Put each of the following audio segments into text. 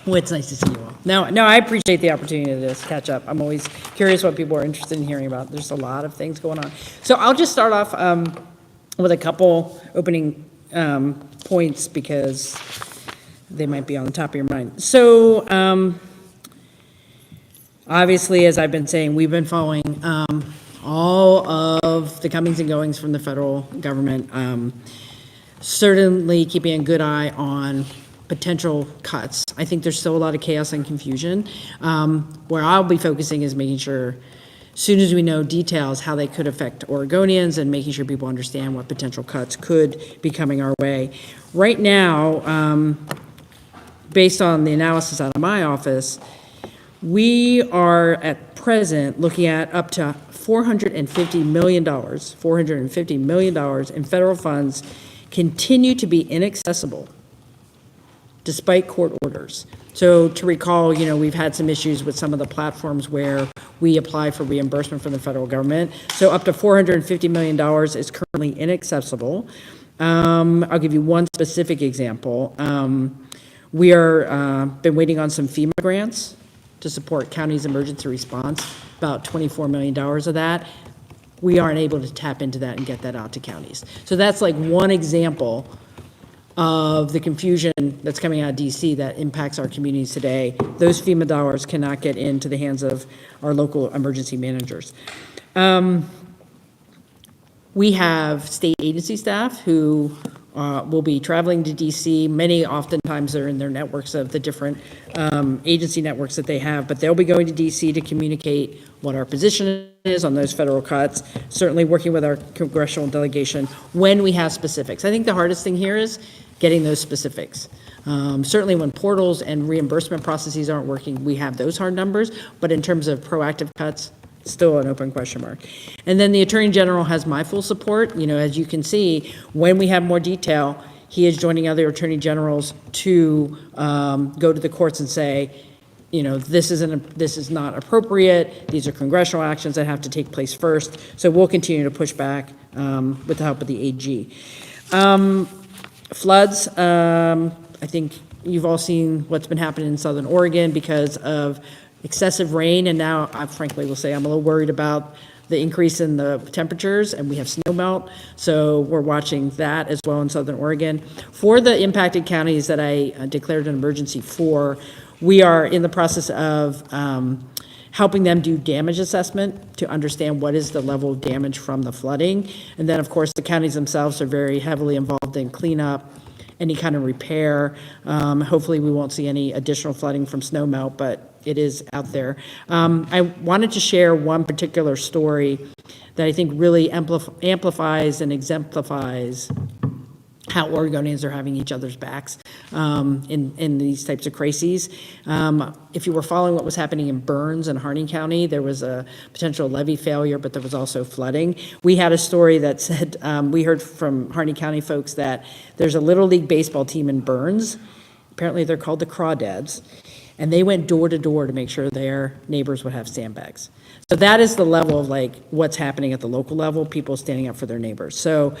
Well, it's nice to see you all. No, I appreciate the opportunity to just catch up. I'm always curious what people are interested in hearing about. There's a lot of things going on. So I'll just start off with a couple opening points because they might be on the top of your mind. So obviously, as I've been saying, we've been following all of the comings and goings from the federal government, certainly keeping a good eye on potential cuts. I think there's still a lot of chaos and confusion. Where I'll be focusing is making sure, as soon as we know details, how they could affect Oregonians and making sure people understand what potential cuts could be coming our way. Right now, based on the analysis out of my office, we are at present looking at up to $450 million in federal funds continue to be inaccessible despite court orders. So to recall, we've had some issues with some of the platforms where we apply for reimbursement from the federal government. So up to $450 million is currently inaccessible. I'll give you one specific example. We are been waiting on some FEMA grants to support counties' emergency response, about $24 million of that. We aren't able to tap into that and get that out to counties. So that's like one example of the confusion that's coming out of DC that impacts our communities today. Those FEMA dollars cannot get into the hands of our local emergency managers. We have state agency staff who will be traveling to DC. Many oftentimes are in their networks of the different agency networks that they have, but they'll be going to DC to communicate what our position is on those federal cuts, certainly working with our congressional delegation when we have specifics. I think the hardest thing here is getting those specifics. Certainly when portals and reimbursement processes aren't working, we have those hard numbers, but in terms of proactive cuts, still an open question mark. And then the Attorney General has my full support. As you can see, when we have more detail, he is joining other Attorney Generals to go to the courts and say, this is not appropriate. These are congressional actions that have to take place first. So we'll continue to push back with the help of the AG. Floods, I think you've all seen what's been happening in Southern Oregon because of excessive rain, and now I frankly will say I'm a little worried about the increase in the temperatures, and we have snow melt, so we're watching that as well in Southern Oregon. For the impacted counties that I declared an emergency for, we are in the process of helping them do damage assessment to understand what is the level of damage from the flooding, and then of course the counties themselves are very heavily involved in cleanup, any kind of repair. Hopefully we won't see any additional flooding from snow melt, but it is out there. I wanted to share one particular story that I think really amplifies and exemplifies how Oregonians are having each other's backs in these types of crises. If you were following what was happening in Burns and Harney County, there was a potential levee failure, but there was also flooding. We had a story that said, we heard from Harney County folks that there's a Little League baseball team in Burns. Apparently they're called the Crawdads. And they went door to door to make sure their neighbors would have sandbags. So that is the level of what's happening at the local level, people standing up for their neighbors. So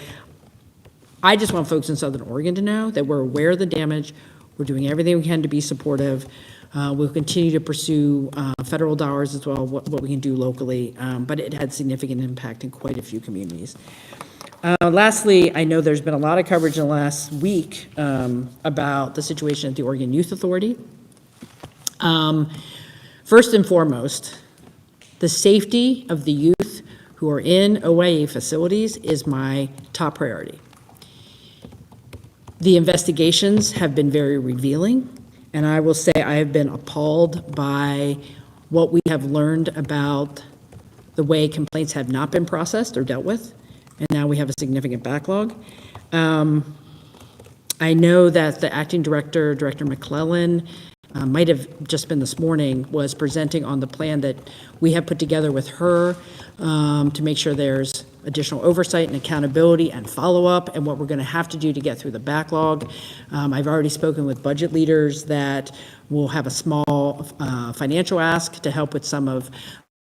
I just want folks in Southern Oregon to know that we're aware of the damage. We're doing everything we can to be supportive. We'll continue to pursue federal dollars as well, what we can do locally, but it had significant impact in quite a few communities. Lastly, I know there's been a lot of coverage in the last week about the situation at the Oregon Youth Authority. First and foremost, the safety of the youth who are in OIA facilities is my top priority. The investigations have been very revealing, and I will say I have been appalled by what we have learned about the way complaints have not been processed or dealt with, and now we have a significant backlog. I know that the acting director, Director McClellan, might have just been this morning, was presenting on the plan that we have put together with her to make sure there's additional oversight and accountability and follow-up and what we're going to have to do to get through the backlog. I've already spoken with budget leaders that will have a small financial ask to help with some of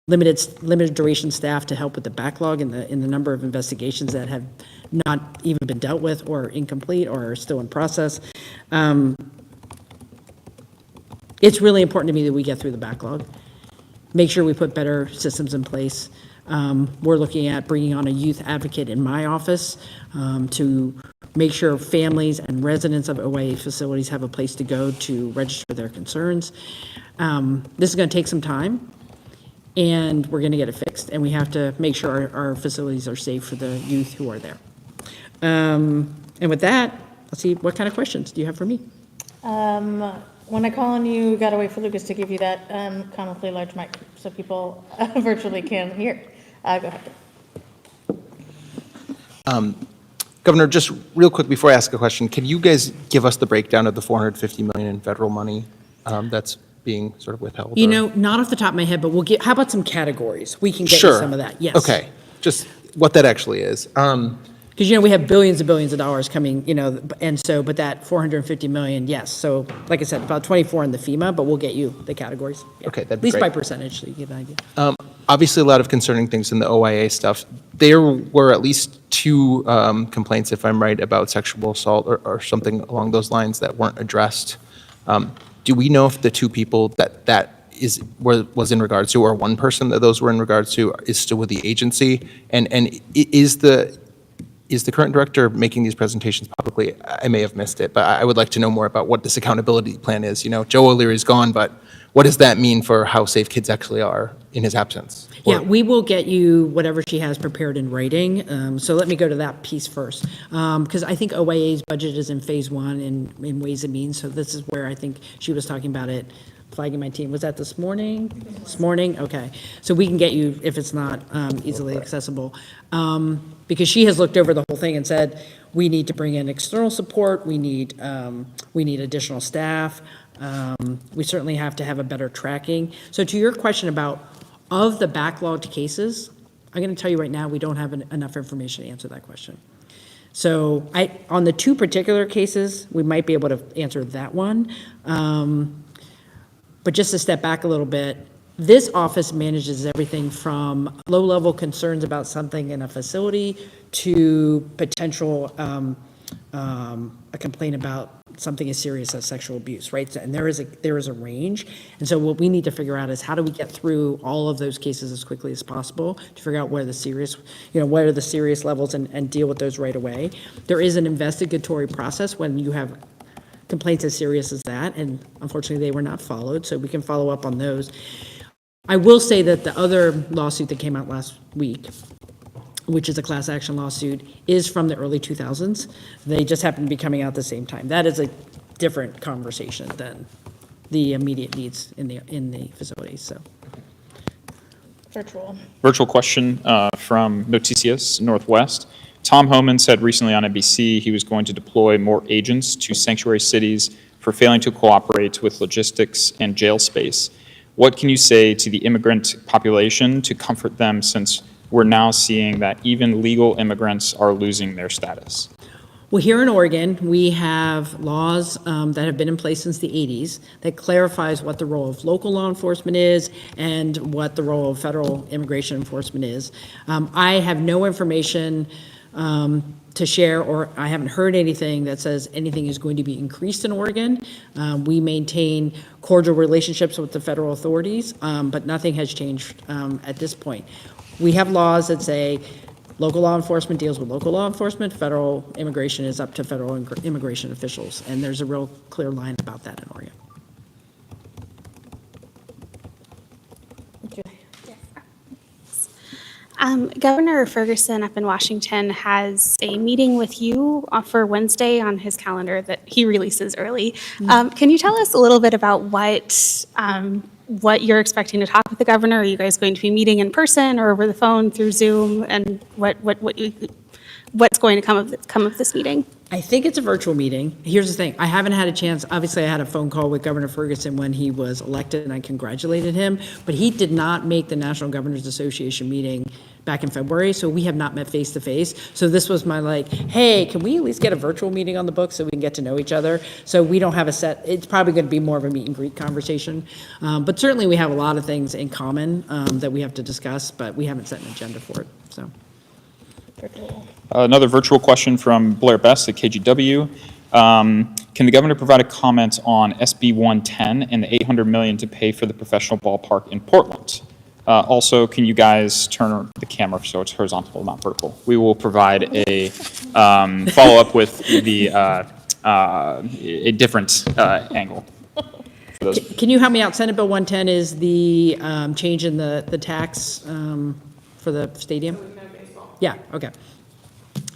limited duration staff to help with the backlog in the number of investigations that have not even been dealt with or incomplete or are still in process. it's really important to me that we get through the backlog, make sure we put better systems in place. We're looking at bringing on a youth advocate in my office to make sure families and residents of OIA facilities have a place to go to register their concerns. This is going to take some time, and we're going to get it fixed, and we have to make sure our facilities are safe for the youth who are there. And with that, let's see, what kind of questions do you have for me? When I call on you, got to wait for Lucas to give you that comically large mic so people virtually can hear. Go ahead. Governor, just real quick before I ask a question, can you guys give us the breakdown of the $450 million in federal money that's being sort of withheld? You know, not off the top of my head, but we'll get, how about some categories? We can get you Sure. some of that, yes. Okay, just what that actually is. Because, you know, we have billions and billions of dollars coming, you know, and so, but that 450 million, yes. So, like I said, about 24 in the FEMA, but we'll get you the categories. Yeah. Okay, that'd At be least by great. percentage, so you get an idea. Obviously, a lot of concerning things in the OIA stuff. There were at least 2 complaints, if I'm right, about sexual assault or something along those lines that weren't addressed. Do we know if the 2 people that was in regards to, or one person that those were in regards to, is still with the agency? And is the current director making these presentations publicly? I may have missed it, but I would like to know more about what this accountability plan is. You know, Joe O'Leary's gone, but what does that mean for how safe kids actually are in his absence? Yeah, we will get you whatever she has prepared in writing. So let me go to that piece first. Because I think OIA's budget is in phase 1 in Ways and Means. So this is where I think she was talking about it, flagging my team. Was that this morning? This morning? Okay. So we can get you if it's not easily accessible. Because she has looked over the whole thing and said, we need to bring in external support. We need additional staff. We certainly have to have a better tracking. So to your question about of the backlogged cases, I'm going to tell you right now, we don't have enough information to answer that question. So on the 2 particular cases, we might be able to answer that one. But just to step back a little bit, this office manages everything from low-level concerns about something in a facility to potential a complaint about something as serious as sexual abuse, right? And there is a range. And so what we need to figure out is how do we get through all of those cases as quickly as possible to figure out where the serious, you know, what are the serious levels and deal with those right away. There is an investigatory process when you have complaints as serious as that, and unfortunately they were not followed, so we can follow up on those. I will say that the other lawsuit that came out last week, which is a class action lawsuit, is from the early 2000s. They just happen to be coming out at the same time. That is a different conversation than the immediate needs in the facilities. So, Virtual question from Noticias Northwest. Tom Homan said recently on NBC he was going to deploy more agents to sanctuary cities for failing to cooperate with logistics and jail space. What can you say to the immigrant population to comfort them, since we're now seeing that even legal immigrants are losing their status? well, here in Oregon, we have laws that have been in place since the 80s that clarifies what the role of local law enforcement is and what the role of federal immigration enforcement is. I have no information to share, or I haven't heard anything that says anything is going to be increased in Oregon. We maintain cordial relationships with the federal authorities, but nothing has changed at this point. We have laws that say local law enforcement deals with local law enforcement, federal immigration is up to federal immigration officials, and there's a real clear line about that in Oregon. Governor Ferguson up in Washington has a meeting with you for Wednesday on his calendar that he releases early. Can you tell us a little bit about what you're expecting to talk with the governor? Are you guys going to be meeting in person or over the phone through Zoom? And what's going to come of this meeting? I think it's a virtual meeting. Here's the thing. I haven't had a chance. Obviously, I had a phone call with Governor Ferguson when he was elected, and I congratulated him. But he did not make the National Governors Association meeting back in February, so we have not met face-to-face. So this was my hey, can we at least get a virtual meeting on the books so we can get to know each other? So we don't have a set. It's probably going to be more of a meet and greet conversation. But certainly we have a lot of things in common that we have to discuss, but we haven't set an agenda for it. So. Another virtual question from Blair Best at KGW. Can the governor provide a comment on SB 110 and the $800 million to pay for the professional ballpark in Portland? Also, can you guys turn the camera so it's horizontal, not vertical? We will provide a follow-up with the a different angle. For those. Can you help me out? Senate Bill 110 is the change in the tax for the stadium? Yeah, okay.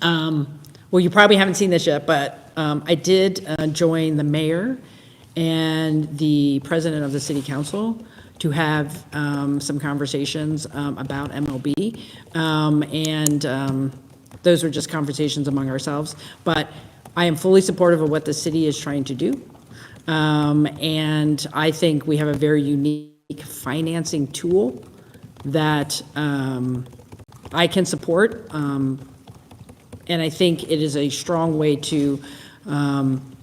Well, you probably haven't seen this yet, but I did join the mayor and the president of the city council to have some conversations about MLB. Those were just conversations among ourselves. But I am fully supportive of what the city is trying to do. And I think we have a very unique financing tool that I can support. And I think it is a strong way to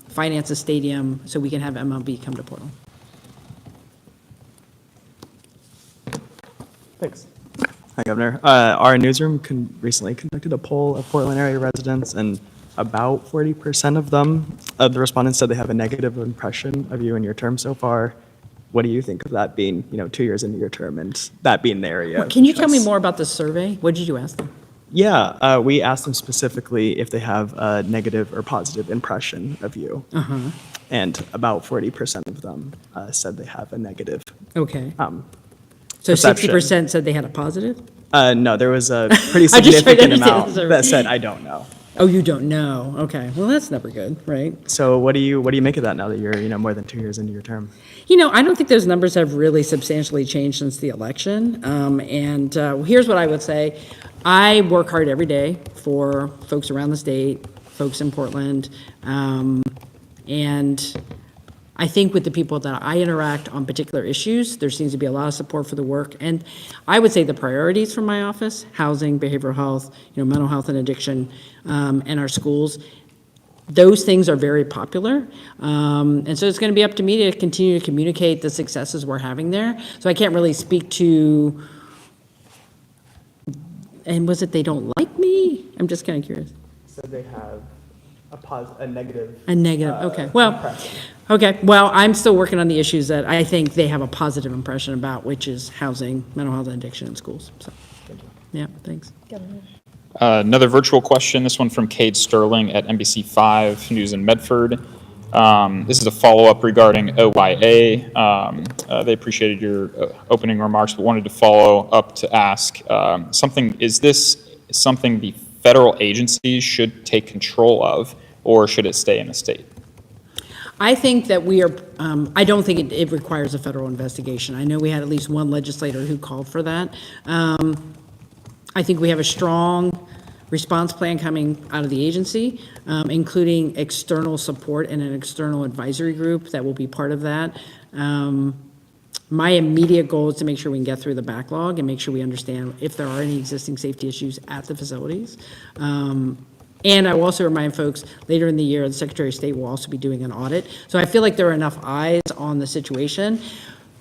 finance a stadium so we can have MLB come to Portland. Thanks. Hi, Governor. Our newsroom recently conducted a poll of Portland area residents, and about 40% of them, the respondents said they have a negative impression of you and your term so far. What do you think of that being, 2 years into your term and that being the area? Can you tell me more about the survey? What did you ask them? Yeah, we asked them specifically if they have a negative or positive impression of you. And about 40% of them said they have a negative. Okay. So Perception. 60% said they had a positive? No, there was a pretty I just tried to significant understand amount the survey. that said, I don't know. Oh, you don't know? Okay. Well, that's never good, right? So what do you make of that now that you're, more than 2 years into your term? I don't think those numbers have really substantially changed since the election. Here's what I would say. I work hard every day for folks around the state, folks in Portland. And I think with the people that I interact on particular issues, there seems to be a lot of support for the work. And I would say the priorities from my office, housing, behavioral health, mental health and addiction, and our schools, those things are very popular. And so it's going to be up to me to continue to communicate the successes we're having there. So I can't really speak to, and was it they don't like me? I'm just kind of curious. So they have a negative. A negative, okay. Well, I'm still working on the issues that I think they have a positive impression about, which is housing, mental health and addiction in schools. So, yeah, thanks. Another virtual question, this one from Cade Sterling at NBC5 News in Medford. This is a follow-up regarding OYA. They appreciated your opening remarks, but wanted to follow up to ask is this something the federal agencies should take control of, or should it stay in the state? I think that we are, I don't think it requires a federal investigation. I know we had at least one legislator who called for that. I think we have a strong response plan coming out of the agency, including external support and an external advisory group that will be part of that. My immediate goal is to make sure we can get through the backlog and make sure we understand if there are any existing safety issues at the facilities. And I will also remind folks, later in the year, the Secretary of State will also be doing an audit. So I feel like there are enough eyes on the situation.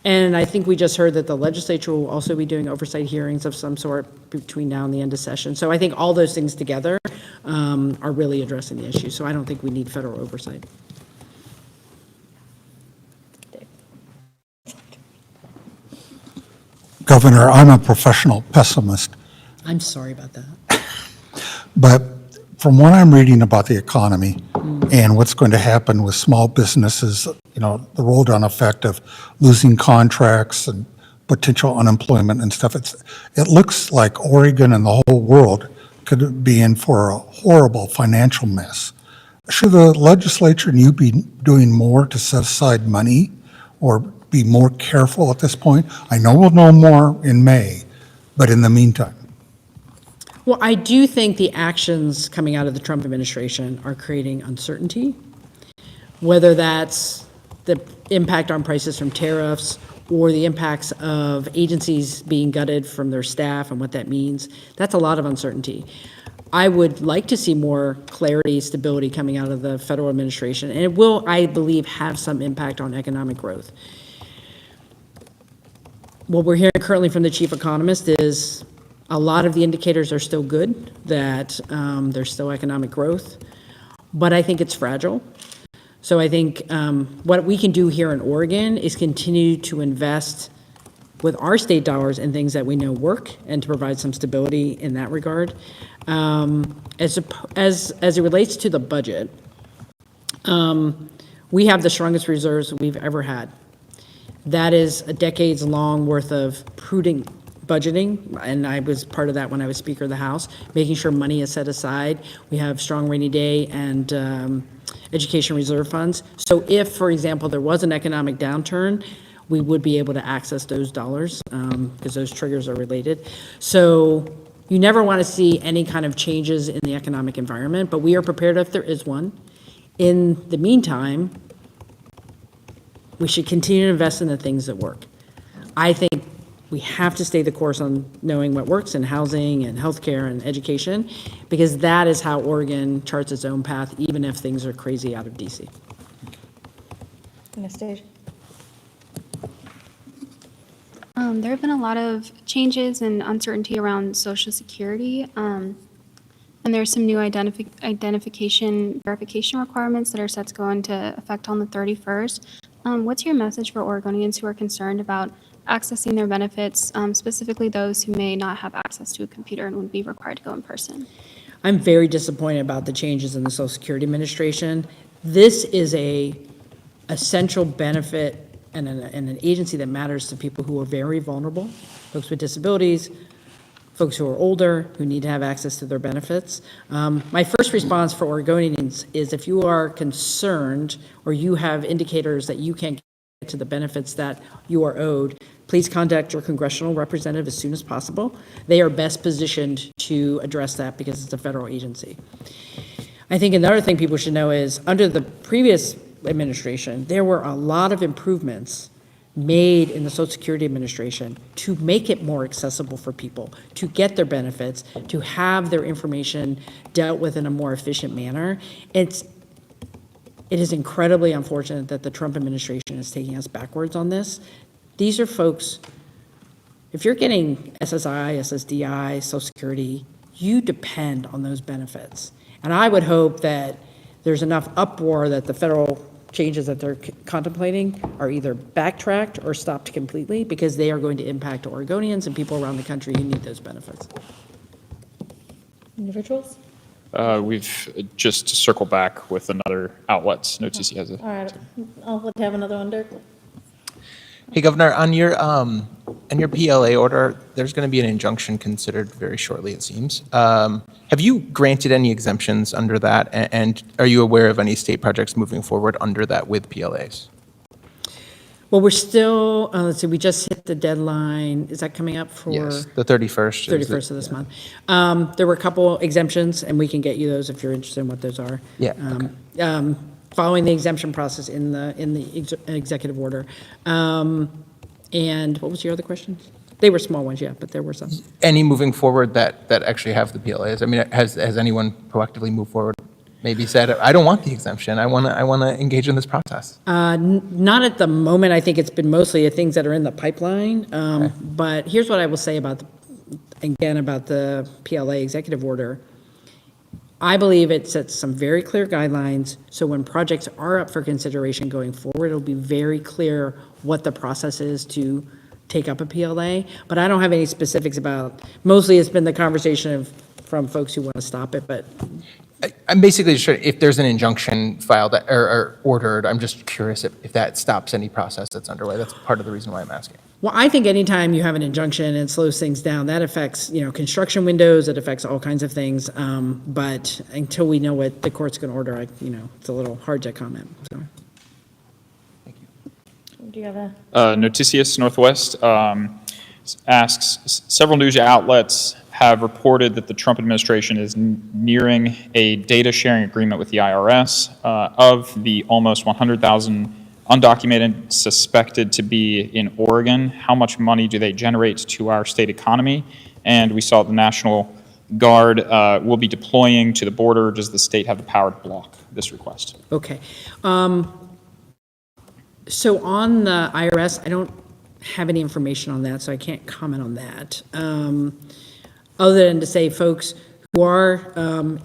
And I think we just heard that the legislature will also be doing oversight hearings of some sort between now and the end of session. So I think all those things together are really addressing the issue. So I don't think we need federal oversight. Governor, I'm a professional pessimist, I'm sorry about that. but from what I'm reading about the economy and what's going to happen with small businesses, the roll-down effect of losing contracts and potential unemployment and stuff, it looks like Oregon and the whole world could be in for a horrible financial mess. Should the legislature and you be doing more to set aside money or be more careful at this point? I know we'll know more in May, but in the meantime. Well, I do think the actions coming out of the Trump administration are creating uncertainty, whether that's the impact on prices from tariffs or the impacts of agencies being gutted from their staff and what that means. That's a lot of uncertainty. I would like to see more clarity, stability coming out of the federal administration, and it will, I believe, have some impact on economic growth. What we're hearing currently from the chief economist is a lot of the indicators are still good, that there's still economic growth. but I think it's fragile. So I think what we can do here in Oregon is continue to invest with our state dollars in things that we know work and to provide some stability in that regard. As it relates to the budget, we have the strongest reserves we've ever had. That is a decades-long worth of prudent budgeting, and I was part of that when I was Speaker of the House, making sure money is set aside. We have strong rainy day and education reserve funds. So if, for example, there was an economic downturn, we would be able to access those dollars because those triggers are related. So you never want to see any kind of changes in the economic environment, but we are prepared if there is one. In the meantime, we should continue to invest in the things that work. I think we have to stay the course on knowing what works in housing and healthcare and education, because that is how Oregon charts its own path, even if things are crazy out of DC. Anastasia? There have been a lot of changes and uncertainty around Social Security, and there's some new identification verification requirements that are set to go into effect on the 31st. What's your message for Oregonians who are concerned about accessing their benefits, specifically those who may not have access to a computer and would be required to go in person? I'm very disappointed about the changes in the Social Security Administration. This is a essential benefit and an agency that matters to people who are very vulnerable, folks with disabilities, folks who are older, who need to have access to their benefits. My first response for Oregonians is if you are concerned or you have indicators that you can't get to the benefits that you are owed, please contact your congressional representative as soon as possible. They are best positioned to address that because it's a federal agency. I think another thing people should know is under the previous administration, there were a lot of improvements made in the Social Security Administration to make it more accessible for people, to get their benefits, to have their information dealt with in a more efficient manner. It is incredibly unfortunate that the Trump administration is taking us backwards on this. These are folks, if you're getting SSI, SSDI, Social Security, you depend on those benefits. And I would hope that there's enough uproar that the federal changes that they're contemplating are either backtracked or stopped completely, because they are going to impact Oregonians and people around the country who need those benefits. Individuals? We've just to circle back with another outlet. No TC has it. All right, I'll let you have another one, Dirk. Hey, Governor, on your PLA order, there's going to be an injunction considered very shortly, it seems. Have you granted any exemptions under that? And are you aware of any state projects moving forward under that with PLAs? Well, we're still, let's see, we just hit the deadline. Is that coming up for? Yes, the 31st. 31st of this month. There were a couple exemptions, and we can get you those if you're interested in what those are. Yeah, okay. Following the exemption process in the executive order. And what was your other question? They were small ones, yeah, but there were some. Any moving forward that actually have the PLAs? I mean, has anyone proactively moved forward? Maybe said, I don't want the exemption. I want to engage in this process. Not at the moment. I think it's been mostly things that are in the pipeline. But here's what I will say about the PLA executive order. I believe it sets some very clear guidelines, so when projects are up for consideration going forward, it'll be very clear what the process is to take up a PLA, but I don't have any specifics about, mostly it's been the conversation from folks who want to stop it, but. I'm basically just trying, if there's an injunction filed or ordered, I'm just curious if that stops any process that's underway. That's part of the reason why I'm asking. Well, I think anytime you have an injunction and slows things down, that affects, construction windows, it affects all kinds of things. But until we know what the court's going to order, it's a little hard to comment. So. Do you have a? Noticias Northwest asks, several news outlets have reported that the Trump administration is nearing a data sharing agreement with the IRS of the almost 100,000 undocumented suspected to be in Oregon. How much money do they generate to our state economy? And we saw the National Guard will be deploying to the border. Does the state have the power to block this request? Okay. So on the IRS, I don't have any information on that, so I can't comment on that. Other than to say folks who are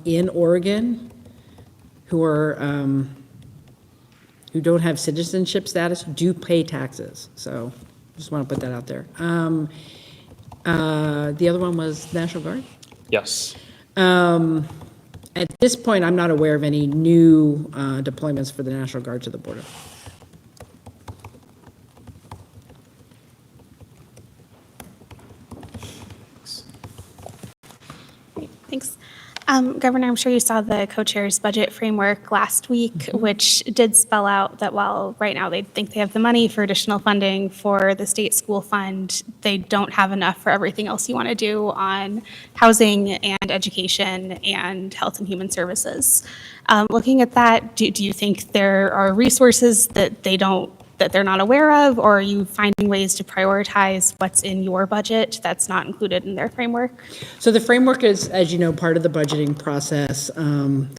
in Oregon, who are, who don't have citizenship status do pay taxes. So just want to put that out there. The other one was National Guard. Yes. At this point, I'm not aware of any new deployments for the National Guard to the border. Great, thanks. Governor, I'm sure you saw the co-chair's budget framework last week, which did spell out that while right now they think they have the money for additional funding for the state school fund, they don't have enough for everything else you want to do on housing and education and health and human services. Looking at that, do you think there are resources that they're not aware of, or are you finding ways to prioritize what's in your budget that's not included in their framework? So the framework is, as you know, part of the budgeting process.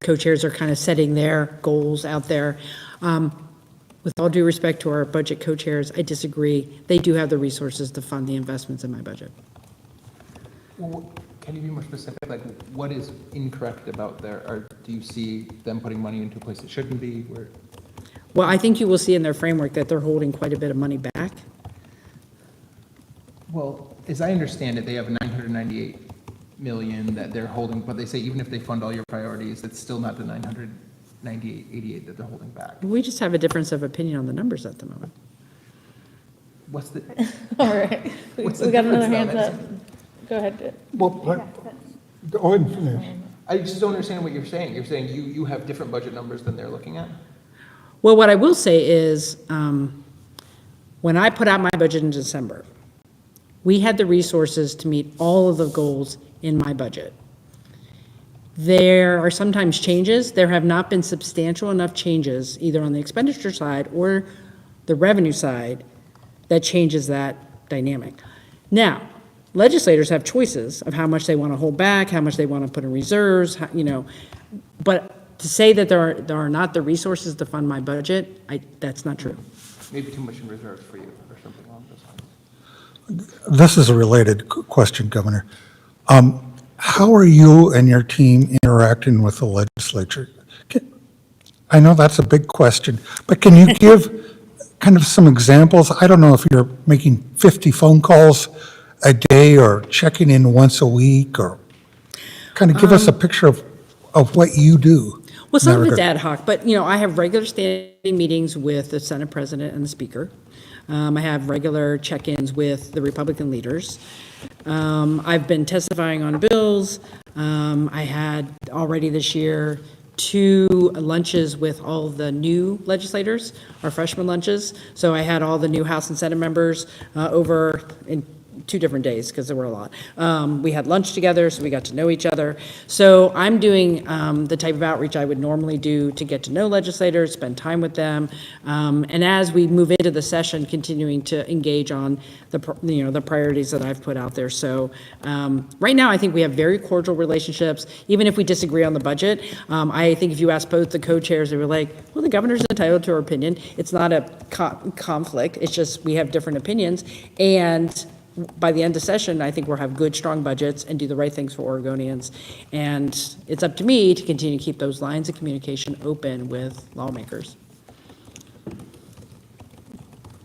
Co-chairs are kind of setting their goals out there. With all due respect to our budget co-chairs, I disagree. They do have the resources to fund the investments in my budget. Well, can you be more specific? Like, what is incorrect about there? Or do you see them putting money into a place it shouldn't be? Where? Well, I think you will see in their framework that they're holding quite a bit of money back. Well, as I understand it, they have 998 million that they're holding, but they say even if they fund all your priorities, it's still not the 998 that they're holding back. We just have a difference of opinion on the numbers at the moment. What's the? All right, we What's the got another difference hand now? up. Go ahead. Well, go ahead and finish. I just don't understand what you're saying. You're saying you have different budget numbers than they're looking at? Well, what I will say is, when I put out my budget in December, we had the resources to meet all of the goals in my budget. There are sometimes changes. There have not been substantial enough changes, either on the expenditure side or the revenue side, that changes that dynamic. Now, legislators have choices of how much they want to hold back, how much they want to put in reserves, but to say that there are not the resources to fund my budget, that's not true. Maybe too much in reserves for you or something along those lines. This is a related question, Governor. How are you and your team interacting with the legislature? I know that's a big question, but can you give kind of some examples? I don't know if you're making 50 phone calls a day or checking in once a week, or kind of give us a picture of what you do. Well, some of in it's that ad hoc, but, I have regular standing meetings with the Senate President and the Speaker. I have regular check-ins with the Republican leaders. I've been testifying on bills. I had already this year 2 lunches with all the new legislators, our freshman lunches. So I had all the new House and Senate members over in 2 different days, because there were a lot. We had lunch together, so we got to know each other. So I'm doing the type of outreach I would normally do to get to know legislators, spend time with them, and as we move into the session, continuing to engage on the priorities that I've put out there. So right now, I think we have very cordial relationships, even if we disagree on the budget. I think if you ask both the co-chairs, they were like, well, the governor's entitled to her opinion. It's not a conflict. It's just we have different opinions. And by the end of session, I think we'll have good, strong budgets and do the right things for Oregonians. And it's up to me to continue to keep those lines of communication open with lawmakers.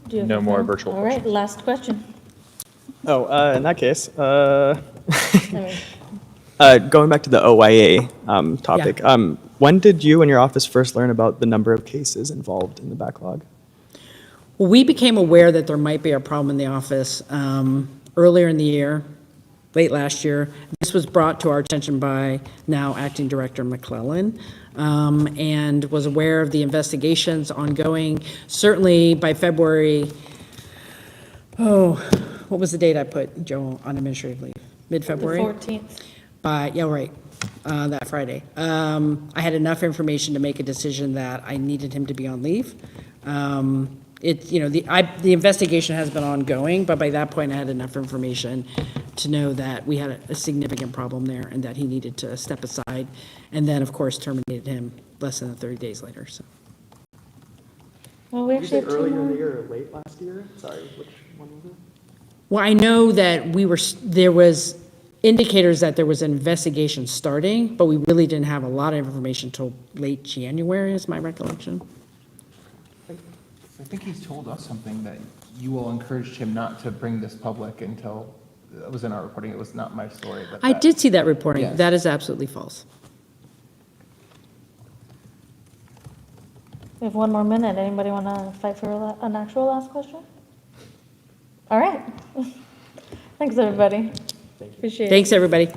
Do you have No a more phone? virtual All right, last question. In that case, I mean, going back to the OYA topic, when did you and your office first learn about the number of cases involved in the backlog? Well, we became aware that there might be a problem in the office earlier in the year, late last year. This was brought to our attention by now Acting Director McClellan, and was aware of the investigations ongoing. Certainly by February, what was the date I put, Joe, on administrative leave? the Mid-February? 14th. That Friday. I had enough information to make a decision that I needed him to be on leave. The investigation has been ongoing, but by that point, I had enough information to know that we had a significant problem there and that he needed to step aside, and then, of course, terminated him less than 30 days later, so. Well, we actually have 2 earlier in the more. year or late last year? Sorry, which one was it? Well, I know that there was indicators that there was an investigation starting, but we really didn't have a lot of information until late January, is my recollection. I think he's told us something that you all encouraged him not to bring this public until, it was in our reporting, it was not my story, but. I did see that reporting. Yes. That is absolutely false. We have one more minute. Anybody want to fight for an actual last question? All right. Thanks, everybody. Appreciate it. Thanks, everybody.